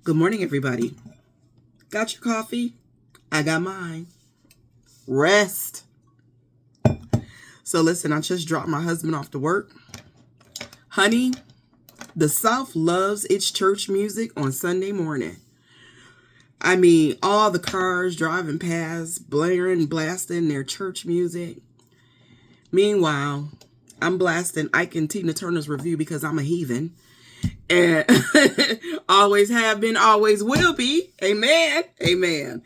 Good morning, everybody. Got your coffee? I got mine. Rest. So listen, I just dropped my husband off to work. Honey, the South loves its church music on Sunday morning. I mean, all the cars driving past, blaring, blasting their church music. Meanwhile, I'm blasting Ike and Tina Turner's Review because I'm a heathen. And always have been, always will be. Amen. Amen.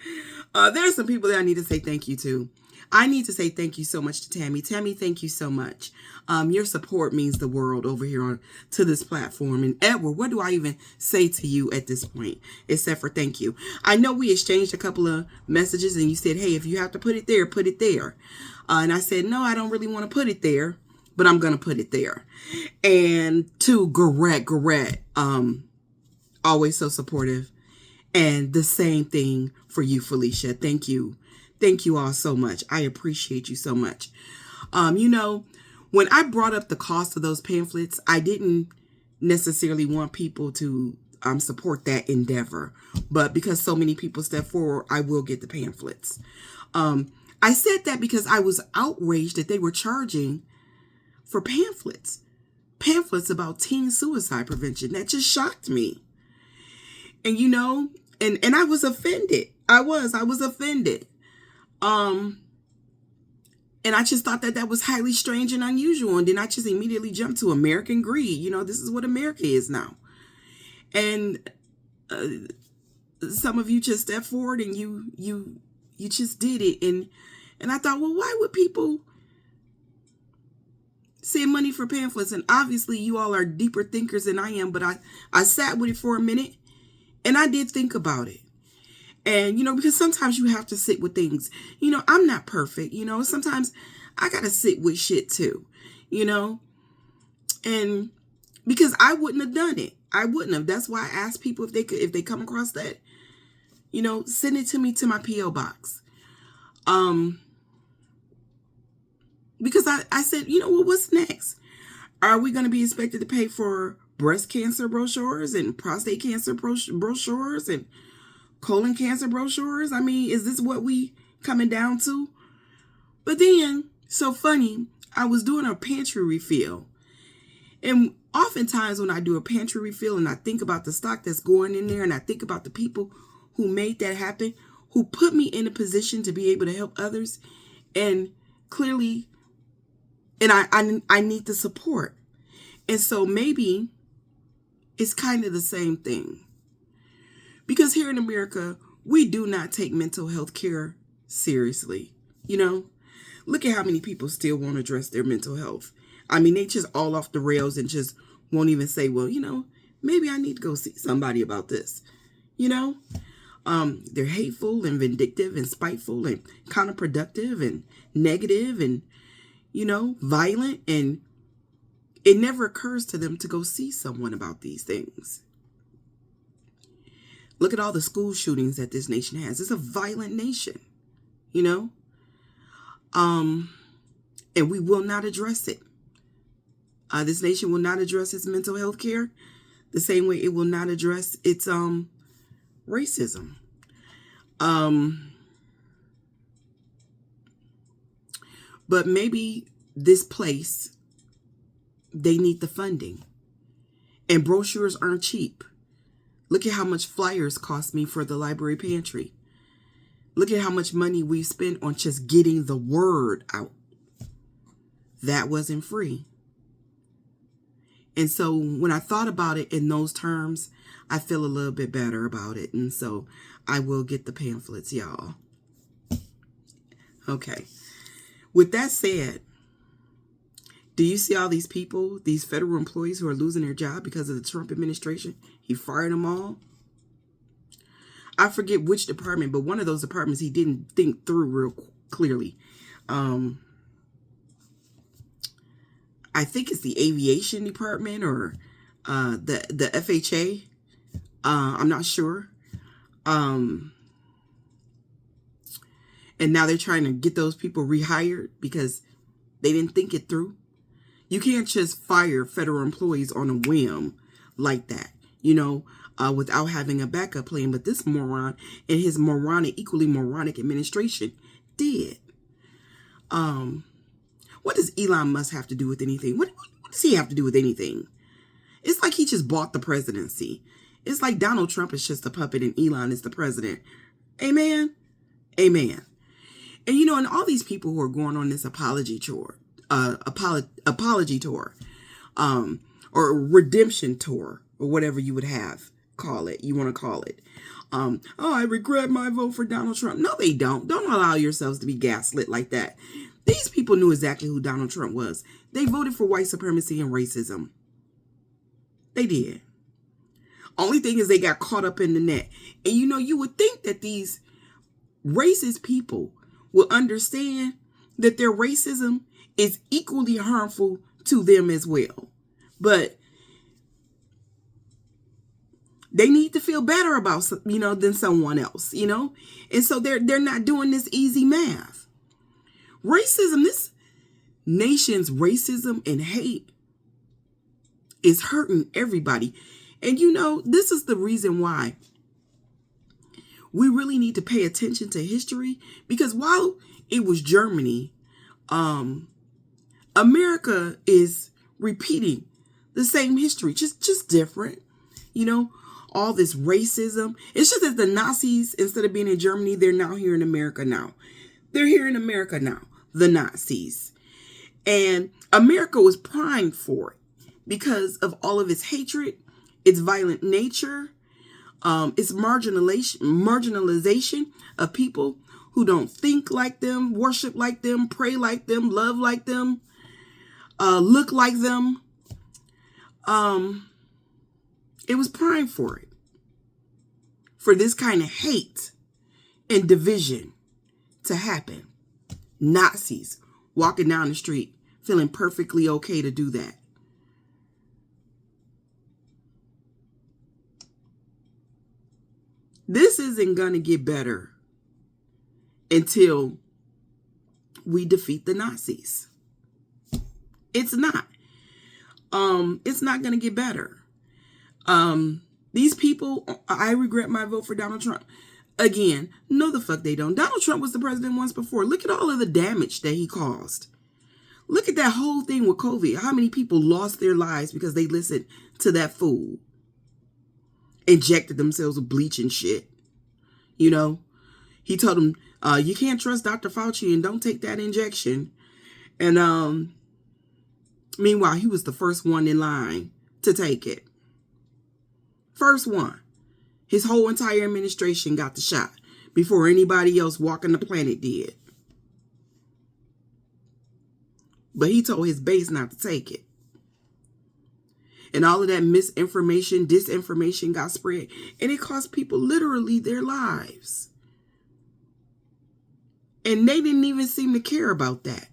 There's some people that I need to say thank you to. I need to say thank you so much to Tammy. Tammy, thank you so much. Your support means the world over here to this platform. And Edward, what do I even say to you at this point, except for thank you? I know we exchanged a couple of messages and you said, hey, if you have to put it there, put it there. And I said, no, I don't really want to put it there, but I'm going to put it there. And to Garrett, always so supportive. And the same thing for you, Felicia. Thank you. Thank you all so much. I appreciate you so much. When I brought up the cost of those pamphlets, I didn't necessarily want people to support that endeavor. But because so many people step forward, I will get the pamphlets. I said that because I was outraged that they were charging for pamphlets about teen suicide prevention. That just shocked me. And and I was offended. I was offended. And I just thought that was highly strange and unusual. And then I just immediately jumped to American greed. This is what America is now. And some of you just stepped forward and you just did it. And I thought, well, why would people send money for pamphlets? And obviously you all are deeper thinkers than I am, but I sat with it for a minute and I did think about it. And, because sometimes you have to sit with things, I'm not perfect, sometimes I got to sit with shit too, and because I wouldn't have done it. I wouldn't have. That's why I asked people if they come across that, send it to me to my P.O. box. Because I said, what's next? Are we going to be expected to pay for breast cancer brochures and prostate cancer brochures and colon cancer brochures? I mean, is this what we coming down to? But then, so funny, I was doing a pantry refill. And oftentimes when I do a pantry refill and I think about the stock that's going in there and I think about the people who made that happen, who put me in a position to be able to help others, and clearly, and I need the support. And so maybe it's kind of the same thing. Because here in America, we do not take mental health care seriously. Look at how many people still won't address their mental health. I mean, they just all off the rails and just won't even say, well, maybe I need to go see somebody about this. They're hateful and vindictive and spiteful and counterproductive and negative and, violent. And it never occurs to them to go see someone about these things. Look at all the school shootings that this nation has. It's a violent nation, and we will not address it. This nation will not address its mental health care the same way it will not address its racism. But maybe this place, they need the funding. And brochures aren't cheap. Look at how much flyers cost me for the library pantry. Look at how much money we spent on just getting the word out. That wasn't free. And so when I thought about it in those terms, I feel a little bit better about it. And so I will get the pamphlets, y'all. Okay. With that said, do you see all these people, these federal employees who are losing their job because of the Trump administration? He fired them all. I forget which department, but one of those departments he didn't think through real clearly. I think it's the aviation department or the FHA. I'm not sure. And now they're trying to get those people rehired because they didn't think it through. You can't just fire federal employees on a whim like that. without having a backup plan. But this moron and his equally moronic administration did. What does Elon Musk have to do with anything? What does he have to do with anything? It's like he just bought the presidency. It's like Donald Trump is just a puppet and Elon is the president. Amen? Amen. And and all these people who are going on this apology tour, or redemption tour, or whatever you would you want to call it. I regret my vote for Donald Trump. No, they don't. Don't allow yourselves to be gaslit like that. These people knew exactly who Donald Trump was. They voted for white supremacy and racism. They did. Only thing is they got caught up in the net. And you would think that these racist people will understand that their racism is equally harmful to them as well. But they need to feel better about, than someone else, And so they're not doing this easy math. Racism, this nation's racism and hate is hurting everybody. And this is the reason why we really need to pay attention to history, because while it was Germany, America is repeating the same history, just different, all this racism. It's just that the Nazis, instead of being in Germany, they're now here in America now. They're here in America now, the Nazis. And America was primed for it because of all of its hatred, its violent nature, its marginalization of people who don't think like them, worship like them, pray like them, love like them, look like them. It was primed for it. For this kind of hate and division to happen. Nazis walking down the street feeling perfectly okay to do that. This isn't going to get better until we defeat the Nazis. It's not. It's not going to get better. These people, I regret my vote for Donald Trump. Again, no the fuck they don't. Donald Trump was the president once before. Look at all of the damage that he caused. Look at that whole thing with COVID. How many people lost their lives because they listened to that fool? Injected themselves with bleach and shit. He told them, you can't trust Dr. Fauci and don't take that injection. And meanwhile, he was the first one in line to take it. First one. His whole entire administration got the shot before anybody else walking the planet did. But he told his base not to take it. And all of that misinformation, disinformation got spread. And it cost people literally their lives. And they didn't even seem to care about that.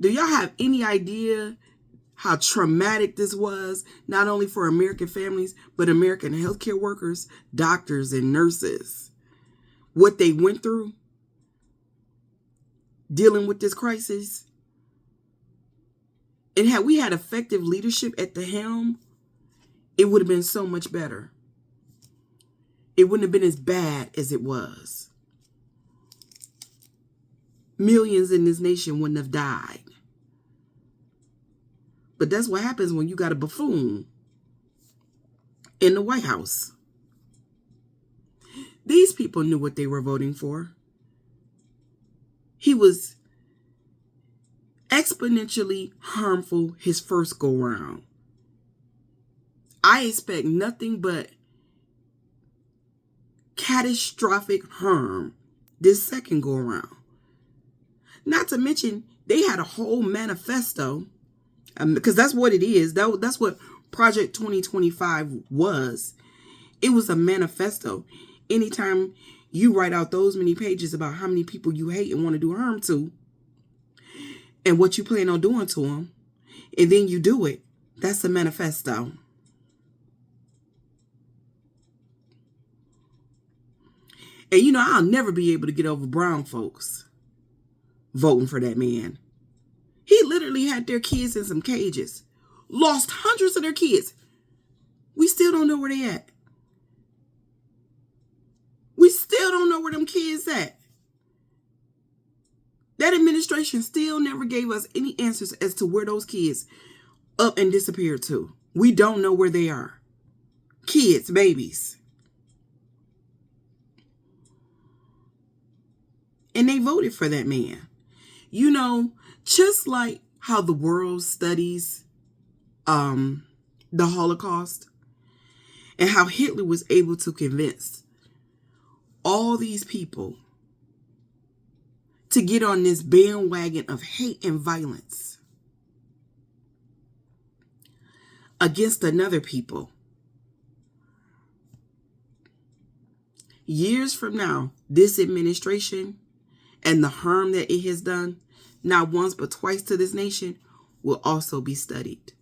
Do y'all have any idea how traumatic this was, not only for American families, but American healthcare workers, doctors, and nurses? What they went through dealing with this crisis? And had we had effective leadership at the helm, it would have been so much better. It wouldn't have been as bad as it was. Millions in this nation wouldn't have died. But that's what happens when you got a buffoon in the White House. These people knew what they were voting for. He was exponentially harmful his first go round. I expect nothing but catastrophic harm this second go around. Not to mention, they had a whole manifesto, because that's what it is. That's what Project 2025 was. It was a manifesto. Anytime you write out those many pages about how many people you hate and want to do harm to, and what you plan on doing to them, and then you do it, that's a manifesto. And I'll never be able to get over brown folks voting for that man. He literally had their kids in some cages, lost hundreds of their kids. We still don't know where they at. We still don't know where them kids at. That administration still never gave us any answers as to where those kids up and disappeared to. We don't know where they are. Kids, babies. And they voted for that man. You know, just like how the world studies the Holocaust and how Hitler was able to convince all these people to get on this bandwagon of hate and violence against another people. Years from now, this administration and the harm that it has done, not once but twice to this nation, will also be studied.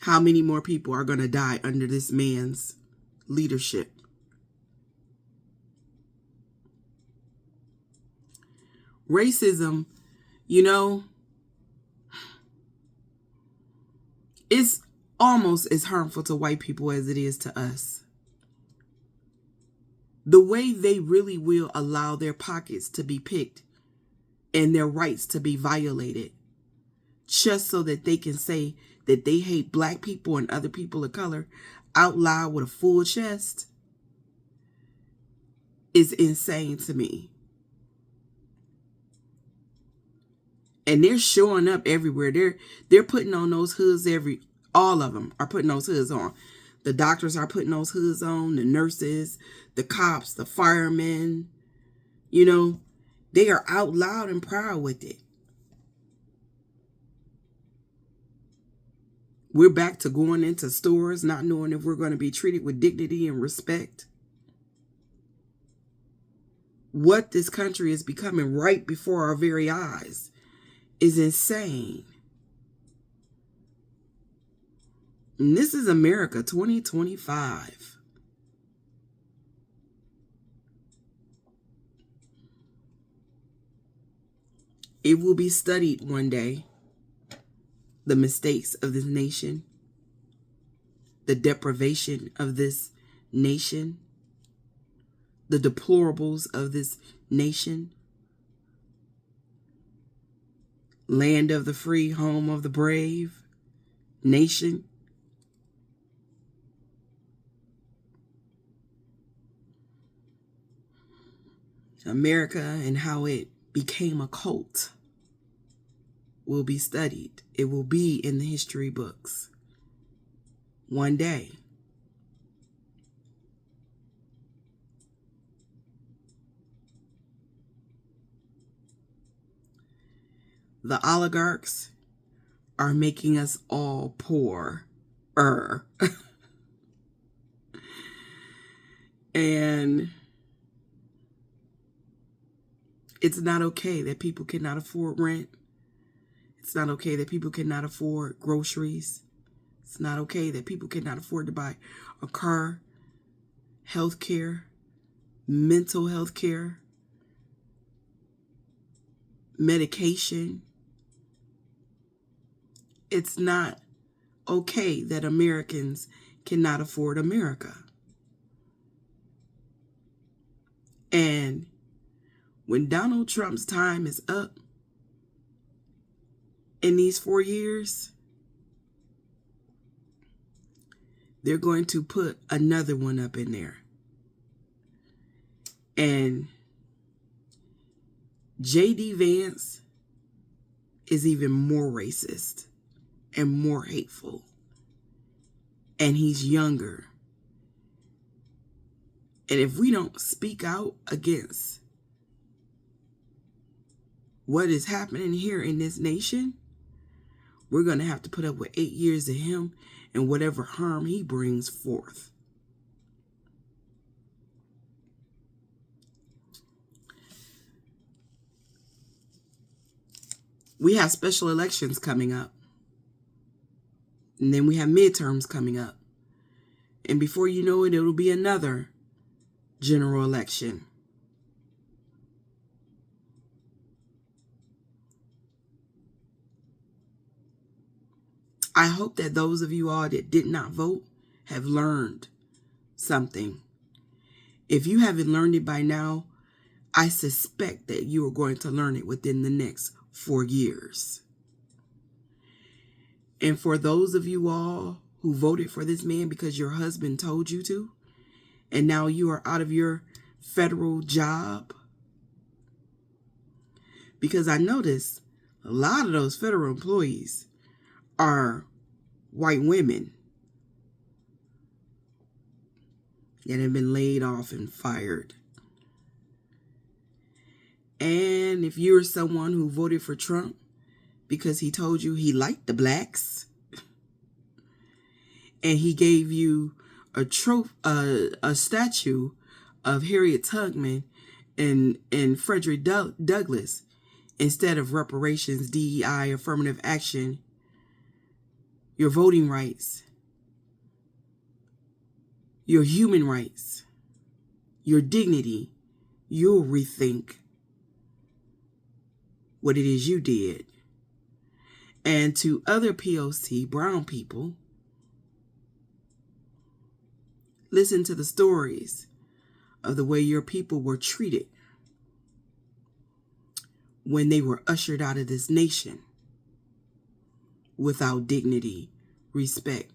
How many more people are going to die under this man's leadership? Racism, you know, it's almost as harmful to white people as it is to us. The way they really will allow their pockets to be picked and their rights to be violated just so that they can say that they hate black people and other people of color out loud with a full chest is insane to me. And they're showing up everywhere. They're putting on those hoods all of them are putting those hoods on. The doctors are putting those hoods on, the nurses, the cops, the firemen. You know, they are out loud and proud with it. We're back to going into stores, not knowing if we're going to be treated with dignity and respect. What this country is becoming right before our very eyes is insane. And this is America 2025. It will be studied one day. The mistakes of this nation, the deprivation of this nation, the deplorables of this nation. Land of the free, home of the brave nation. America and how it became a cult will be studied. It will be in the history books one day. The oligarchs are making us all poorer. And it's not okay that people cannot afford rent. It's not okay that people cannot afford groceries. It's not okay that people cannot afford to buy a car, health care, mental health care, medication. It's not okay that Americans cannot afford America. And when Donald Trump's time is up in these 4 years, they're going to put another one up in there. And J.D. Vance is even more racist and more hateful. And he's younger. And if we don't speak out against what is happening here in this nation, we're going to have to put up with 8 years of him and whatever harm he brings forth. We have special elections coming up. And then we have midterms coming up. And before you know it, it'll be another general election. I hope that those of you all that did not vote have learned something. If you haven't learned it by now, I suspect that you are going to learn it within the next 4 years. And for those of you all who voted for this man because your husband told you to, and now you are out of your federal job, because I noticed a lot of those federal employees are white women that have been laid off and fired. And if you're someone who voted for Trump because he told you he liked the blacks, and he gave you a statue of Harriet Tubman and Frederick Douglass instead of reparations, DEI, affirmative action, your voting rights, your human rights, your dignity, you'll rethink what it is you did. And to other POC brown people, listen to the stories of the way your people were treated when they were ushered out of this nation without dignity, respect,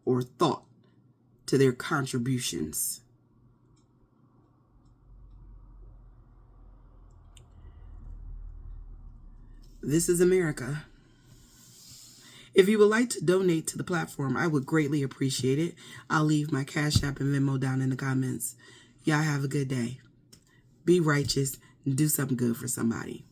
or thought to their contributions. This is America. If you would like to donate to the platform, I would greatly appreciate it. I'll leave my Cash App and Venmo down in the comments. Y'all have a good day. Be righteous and do something good for somebody.